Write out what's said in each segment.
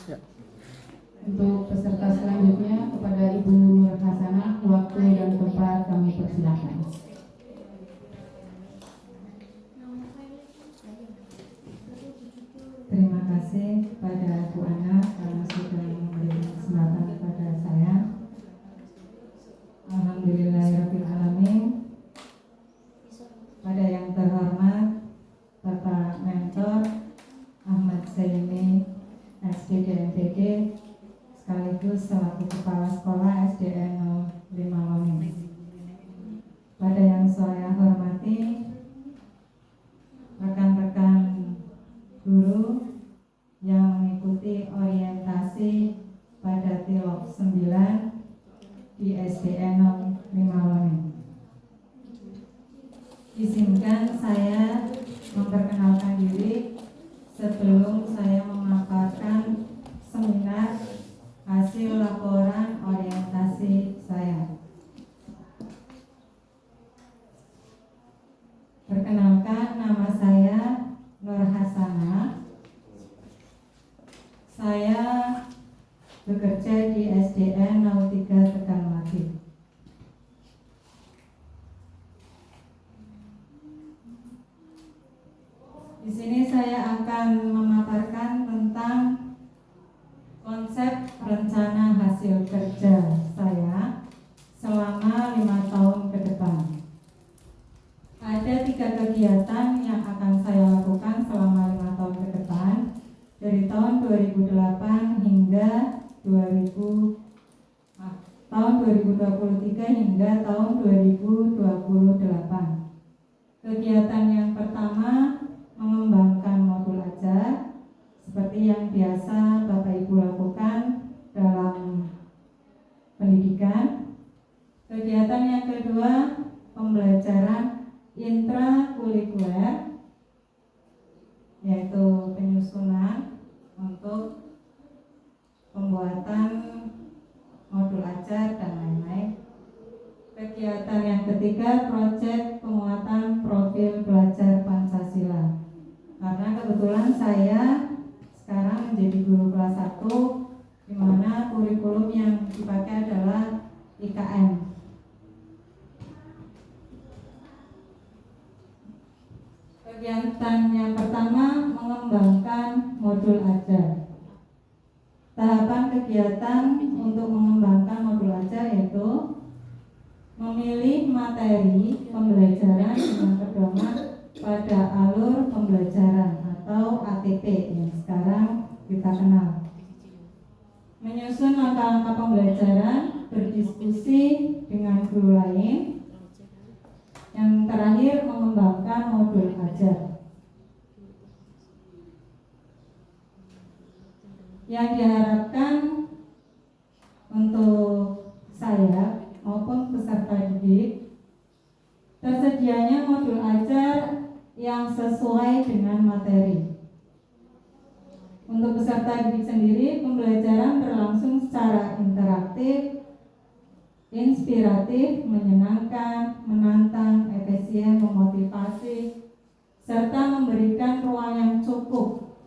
Ya. Untuk peserta selanjutnya kepada Ibu Nur Hasanah, waktu dan tempat kami persilakan. Terima kasih kepada Bu Ana karena sudah memberi kesempatan kepada saya. Alhamdulillahirrahmanirrahim. Pada yang terhormat Bapak Mentor Ahmad Zaini SDDMPD sekaligus selaku Kepala Sekolah SDN 05 Loning. Pada yang saya hormati rekan-rekan guru yang mengikuti orientasi pada Tilok 9 di SDN 05 Loning. Izinkan saya memperkenalkan diri sebelum saya memaparkan seminar hasil laporan orientasi saya. Perkenalkan, nama saya Nur Hasanah. Saya bekerja di SDN 03 Tegalmati. Di sini saya akan memaparkan tentang konsep rencana hasil kerja saya selama 5 tahun ke depan. Ada 3 kegiatan yang akan saya lakukan selama 5 tahun ke depan, dari tahun 2008 hingga tahun 2023 hingga tahun 2028. Kegiatan yang pertama mengembangkan modul ajar seperti yang biasa Bapak Ibu lakukan dalam pendidikan. Kegiatan yang kedua, pembelajaran intrakurikuler, yaitu penyusunan untuk pembuatan modul ajar dan lain-lain. Kegiatan yang ketiga, proyek penguatan profil belajar Pancasila. Karena kebetulan saya sekarang menjadi guru kelas 1, di mana kurikulum yang dipakai adalah IKN. Kegiatan yang pertama, mengembangkan modul ajar. Tahapan kegiatan untuk mengembangkan modul ajar yaitu memilih materi pembelajaran dengan pedoman pada alur pembelajaran atau ATP yang sekarang kita kenal. Menyusun langkah-langkah pembelajaran, berdiskusi dengan guru lain. Yang terakhir, mengembangkan modul ajar. Yang diharapkan untuk saya maupun peserta didik, tersedianya modul ajar yang sesuai dengan materi. Untuk peserta didik sendiri, pembelajaran berlangsung secara interaktif, inspiratif, menyenangkan, menantang, efisien, memotivasi, serta memberikan ruang yang cukup,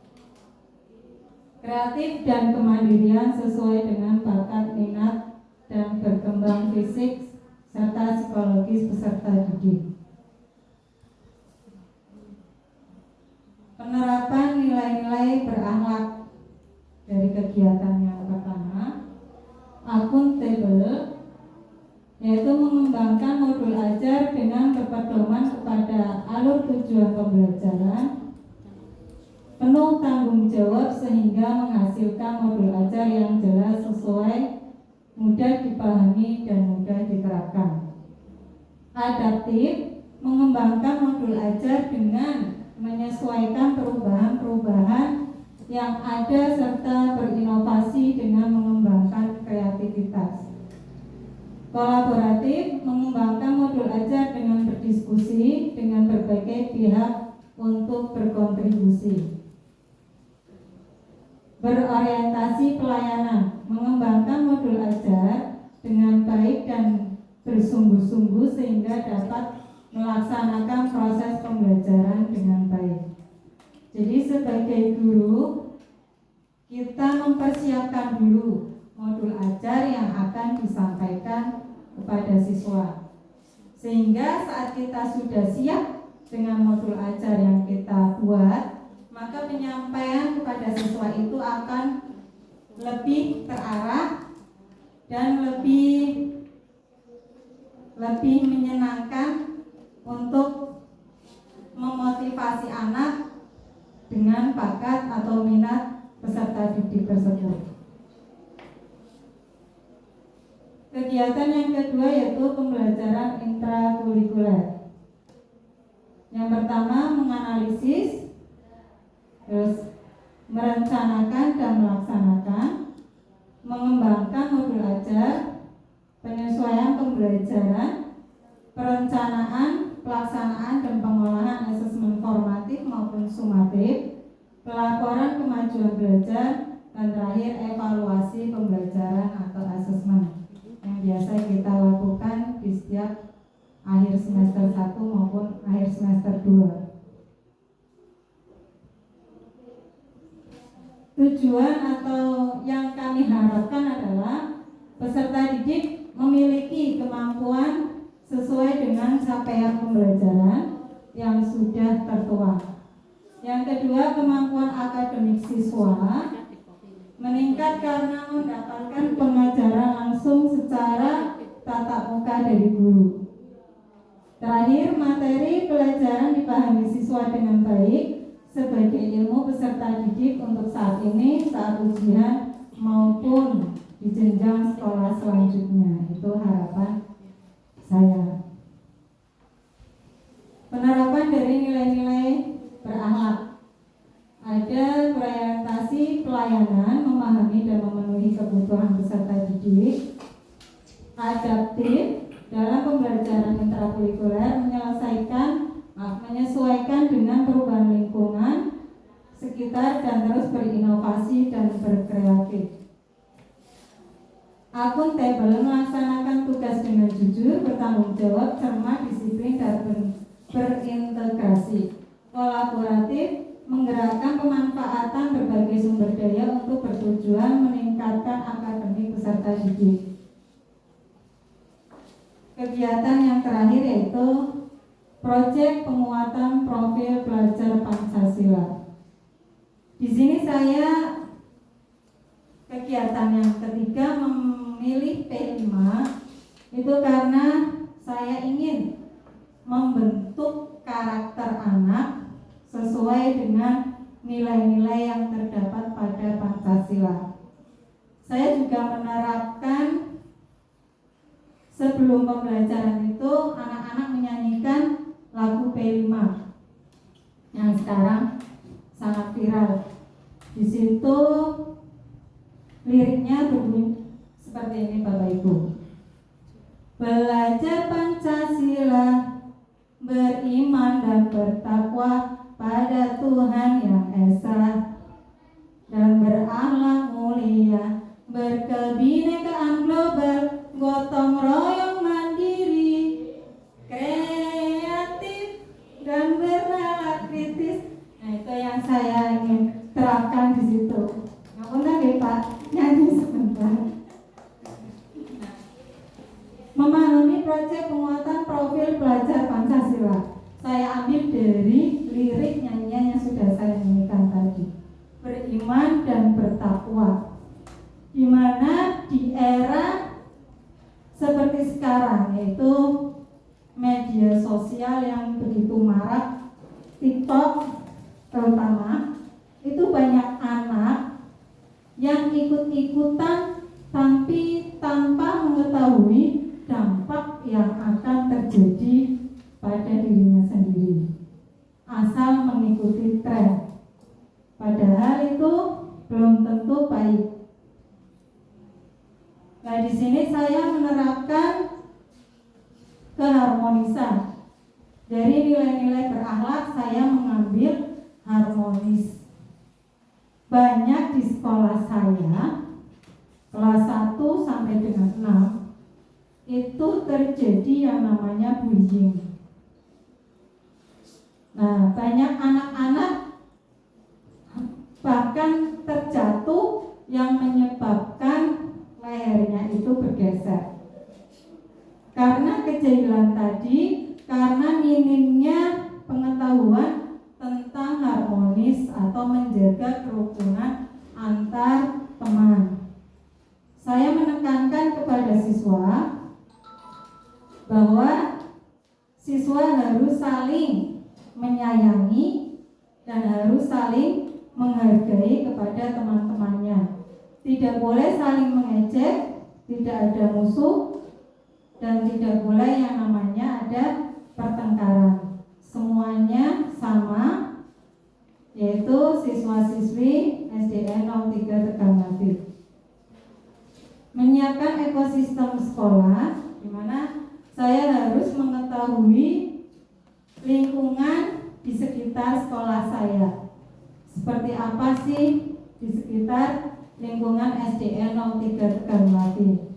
kreatif dan kemandirian sesuai dengan bakat, minat, dan berkembang fisik serta psikologis peserta didik. Penerapan nilai-nilai berakhlak dari kegiatan yang pertama, akuntabel, yaitu mengembangkan modul ajar dengan berpedoman kepada alur tujuan pembelajaran, penuh tanggung jawab sehingga menghasilkan modul ajar yang jelas, sesuai, mudah dipahami dan mudah diterapkan. Adaptif, mengembangkan modul ajar dengan menyesuaikan perubahan-perubahan yang ada serta berinovasi dengan mengembangkan kreativitas. Kolaboratif, mengembangkan modul ajar dengan berdiskusi dengan berbagai pihak untuk berkontribusi. Berorientasi pelayanan, mengembangkan modul ajar dengan baik dan bersungguh-sungguh sehingga dapat melaksanakan proses pembelajaran dengan baik. Jadi sebagai guru, kita mempersiapkan dulu modul ajar yang akan disampaikan kepada siswa. Sehingga saat kita sudah siap dengan modul ajar yang kita buat, maka penyampaian kepada siswa itu akan lebih terarah dan lebih menyenangkan untuk memotivasi anak dengan bakat atau minat peserta didik tersebut. Kegiatan yang kedua yaitu pembelajaran intrakurikuler. Yang pertama menganalisis, terus merencanakan dan melaksanakan, mengembangkan modul ajar, penyesuaian pembelajaran, perencanaan, pelaksanaan dan pengolahan asesmen formatif maupun sumatif, pelaporan kemajuan belajar, dan terakhir evaluasi pembelajaran atau asesmen yang biasa kita lakukan di setiap akhir semester 1 maupun akhir semester 2. Tujuan atau yang kami harapkan adalah peserta didik memiliki kemampuan sesuai dengan capaian pembelajaran yang sudah tertuang. Yang kedua, kemampuan akademik siswa meningkat karena mendapatkan pengajaran langsung secara tatap muka dari guru. Terakhir, materi pelajaran dipahami siswa dengan baik sebagai ilmu peserta didik untuk saat ini, saat ujian maupun di jenjang sekolah selanjutnya. Itu harapan saya. Penerapan dari nilai-nilai berakhlak. Ada orientasi pelayanan, memahami dan memenuhi kebutuhan peserta didik. Adaptif dalam pembelajaran intrakurikuler, menyesuaikan dengan perubahan lingkungan sekitar dan terus berinovasi dan berkreatif. Akuntabel, melaksanakan tugas dengan jujur, bertanggung jawab, cermat, disiplin, dan berintegrasi. Kolaboratif, menggerakkan pemanfaatan berbagai sumber daya untuk bertujuan meningkatkan akademik peserta didik. Kegiatan yang terakhir yaitu proyek penguatan profil pelajar Pancasila. Di sini saya kegiatan yang ketiga memilih P5 itu karena saya ingin membentuk karakter anak sesuai dengan nilai-nilai yang terdapat pada Pancasila. Saya juga menerapkan sebelum pembelajaran itu anak-anak menyanyikan lagu P5 yang sekarang sangat viral. Di situ liriknya berbunyi seperti ini, Bapak Ibu. Belajar Pancasila, beriman dan bertakwa pada Tuhan yang Esa, dan berakhlak mulia, berkebinekaan global, gotong royong mandiri, kreatif dan bernalar kritis. Nah, itu yang saya ingin terapkan di situ. Ngapunten nggih Pak, nyanyi sebentar. Memahami proyek penguatan profil pelajar Pancasila. Saya ambil dari lirik nyanyian yang sudah saya nyanyikan tadi. Beriman dan bertakwa. Di mana di era seperti sekarang, yaitu media sosial yang begitu marak, TikTok terutama, itu banyak anak yang ikut-ikutan tapi tanpa mengetahui dampak yang akan terjadi pada dirinya sendiri, asal mengikuti tren, padahal itu belum tentu baik. Nah, di sini saya menerapkan keharmonisan. Dari nilai-nilai berakhlak saya mengambil harmonis. Banyak di sekolah saya kelas 1 sampai dengan 6 itu terjadi yang namanya bullying. Nah, banyak anak-anak bahkan terjatuh bergeser. Karena kejahilan tadi, karena minimnya pengetahuan tentang harmonis atau menjaga kerukunan antar teman. Saya menekankan kepada siswa bahwa siswa harus saling menyayangi dan harus saling menghargai kepada teman-temannya. Tidak boleh saling mengejek, tidak ada musuh, dan tidak boleh yang namanya ada pertengkaran. Semuanya sama, yaitu siswa-siswi SDN 03 Tegalmati. Menyiapkan ekosistem sekolah, di mana saya harus mengetahui lingkungan di sekitar sekolah saya. Seperti apa sih di sekitar lingkungan SDN 03 Tegalmati.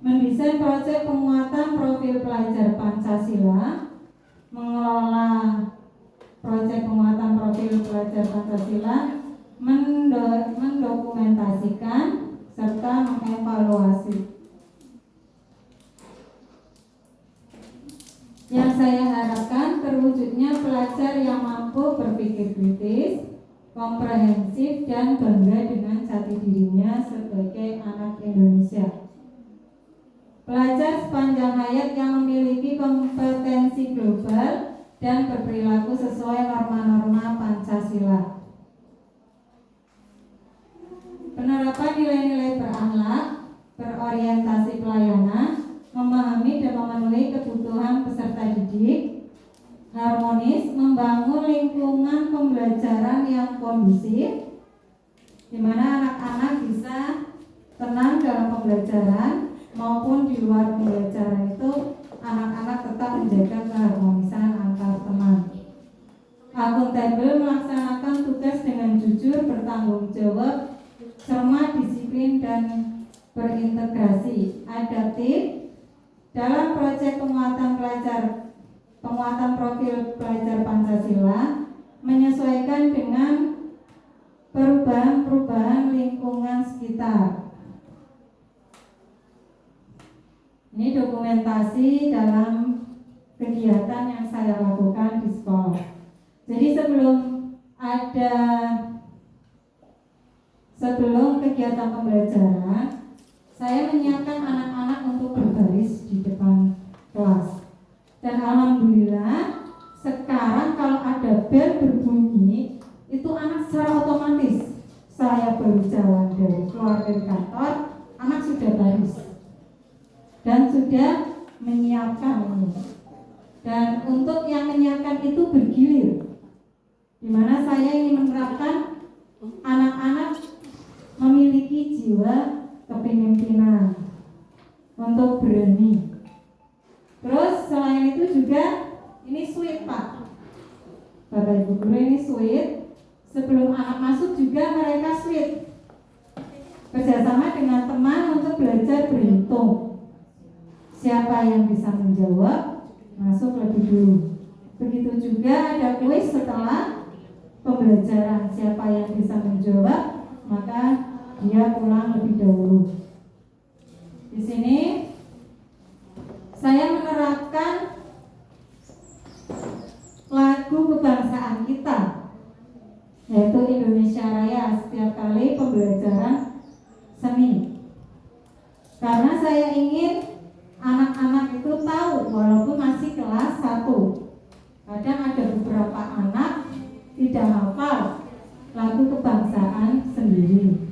Mendesain proyek penguatan profil pelajar Pancasila, mengelola proyek penguatan profil pelajar Pancasila, mendokumentasikan serta mengevaluasi. Yang saya harapkan terwujudnya pelajar yang mampu berpikir kritis, komprehensif, dan bangga dengan jati dirinya sebagai anak Indonesia. Pelajar sepanjang hayat yang memiliki kompetensi global dan berperilaku sesuai norma-norma Pancasila. Penerapan nilai-nilai berakhlak, berorientasi pelayanan, memahami dan memenuhi kebutuhan peserta didik, harmonis, membangun lingkungan pembelajaran yang kondusif, di mana anak-anak bisa tenang dalam pembelajaran maupun di luar pembelajaran itu anak-anak tetap menjaga keharmonisan antar teman. Akuntabel, melaksanakan tugas dengan jujur, bertanggung jawab, cermat, disiplin, dan berintegrasi. Adaptif dalam proyek penguatan profil pelajar Pancasila, menyesuaikan dengan perubahan lingkungan sekitar. Ini dokumentasi dalam kegiatan yang saya lakukan di sekolah. Jadi sebelum kegiatan pembelajaran, saya menyiapkan anak-anak untuk berbaris di depan kelas. Dan alhamdulillah sekarang kalau ada bel berbunyi, itu anak secara otomatis. Saya baru jalan keluar dari kantor, anak sudah baris dan sudah menyiapkan ini. Dan untuk yang menyiapkan itu bergilir, di mana saya ingin menerapkan anak-anak memiliki jiwa kepemimpinan untuk berani. Terus selain itu juga ini sweet Pak, Bapak Ibu guru, ini sweet. Sebelum anak masuk juga mereka sweet, kerjasama dengan teman untuk belajar berhitung. Siapa yang bisa menjawab masuk lebih dulu. Begitu juga ada kuis setelah pembelajaran. Siapa yang bisa menjawab maka dia pulang lebih dahulu. Di sini saya menerapkan lagu kebangsaan kita, yaitu Indonesia Raya, setiap kali pembelajaran seni. Karena saya ingin anak-anak itu tahu, walaupun masih kelas 1. Kadang ada beberapa anak tidak hafal lagu kebangsaan sendiri.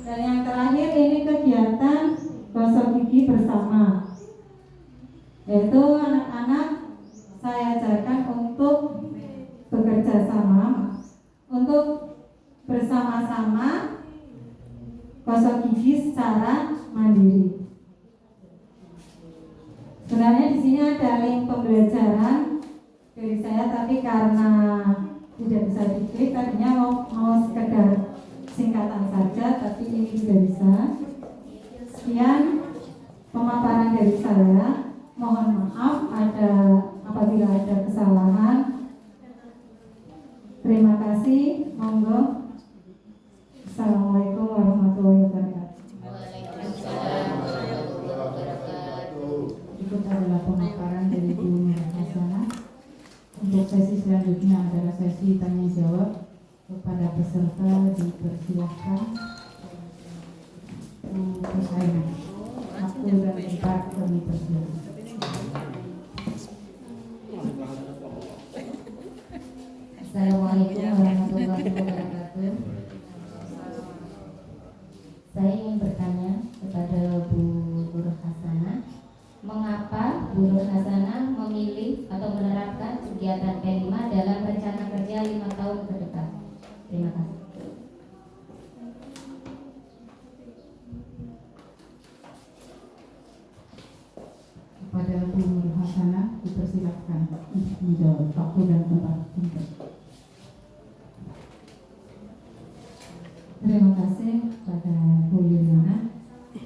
Dan yang terakhir ini kegiatan gosok gigi bersama, yaitu anak-anak saya ajarkan untuk bekerja sama, untuk bersama-sama gosok gigi secara mandiri. Sebenarnya di sini ada link pembelajaran dari saya, tapi karena tidak bisa diklik, tadinya mau sekedar singkatan saja, tapi ini sudah bisa. Sekian pemaparan dari saya. Mohon maaf apabila ada kesalahan. Terima kasih. Monggo. Assalamualaikum warahmatullahi wabarakatuh. maka dipersilahkan Husaina. Waktu dan tempat kami persilahkan. Assalamualaikum warahmatullahi wabarakatuh. Saya ingin bertanya kepada Bu Nur Hasanah, mengapa Bu Nur Hasanah memilih atau menerapkan kegiatan P5 dalam rencana kerja 5 tahun ke depan? Terima kasih. Kepada Bu Nur Hasanah dipersilahkan untuk menjawab. Waktu dan tempat. Terima kasih kepada Bu Yuliana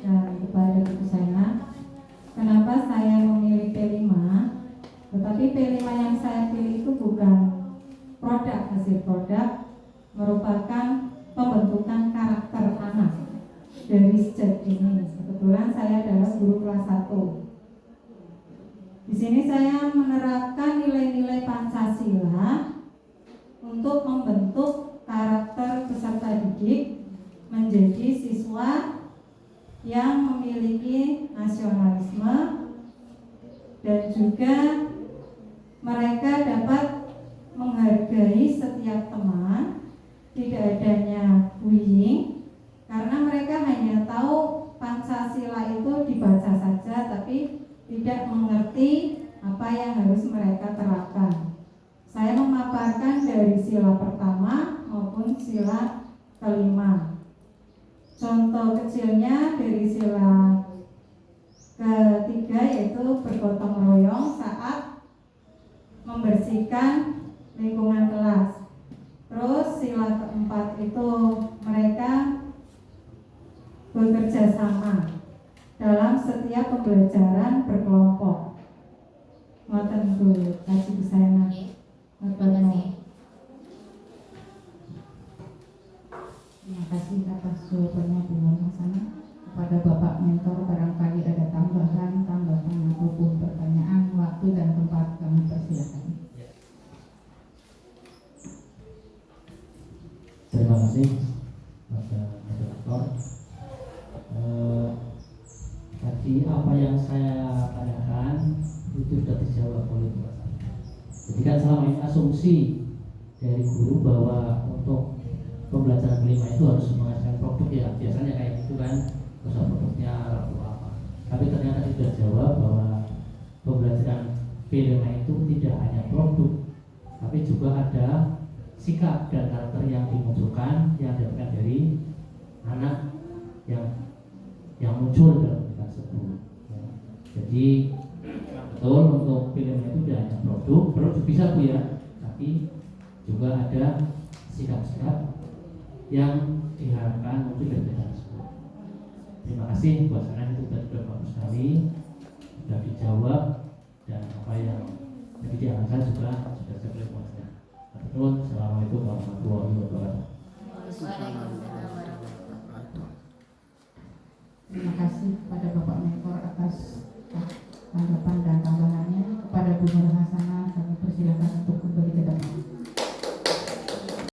dan kepada Bu Husaina. Kenapa saya memilih P5? Tetapi P5 yang saya pilih itu bukan produk hasil produk, merupakan pembentukan karakter anak dari sejak ini. Kebetulan saya adalah guru kelas 1. Di sini saya menerapkan nilai-nilai Pancasila untuk membentuk karakter peserta didik menjadi siswa yang memiliki nasionalisme dan juga mereka dapat menghargai setiap teman, tidak adanya bullying, karena mereka hanya tahu Pancasila itu dibaca saja tapi tidak mengerti apa yang harus mereka terapkan. Saya memaparkan dari sila pertama maupun sila kelima. Contoh kecilnya dari sila ketiga yaitu bergotong royong saat membersihkan lingkungan kelas. Terus sila keempat itu mereka bekerja sama dalam setiap pembelajaran berkelompok. Ngoten Bu Kasih Husaina. Terima kasih. Terima kasih atas jawabannya Bu Nur Hasanah. Kepada Bapak Mentor barangkali ada tambahan ataupun pertanyaan, waktu dan tempat kami persilakan. Terima kasih pada moderator. Tadi apa yang saya tanyakan itu sudah dijawab oleh Bu Hasanah. Jadi kan selama ini asumsi dari guru bahwa untuk pembelajaran kelima itu harus menghasilkan produk, ya biasanya kayak gitu kan, usaha produknya atau apa. Tapi ternyata sudah jawab bahwa pembelajaran P5 itu tidak hanya produk, tapi juga ada sikap dan karakter yang dimunculkan, yang didapatkan dari anak yang muncul dalam pendidikan tersebut. Ya. Jadi betul untuk P5 itu tidak hanya produk bisa Bu ya, tapi juga ada sikap-sikap yang diharapkan muncul dari pendidikan tersebut. Terima kasih Bu Hasanah, itu sudah bagus sekali, sudah dijawab, dan apa yang tadi diarahkan juga sudah saya boleh. Assalamualaikum warahmatullahi wabarakatuh.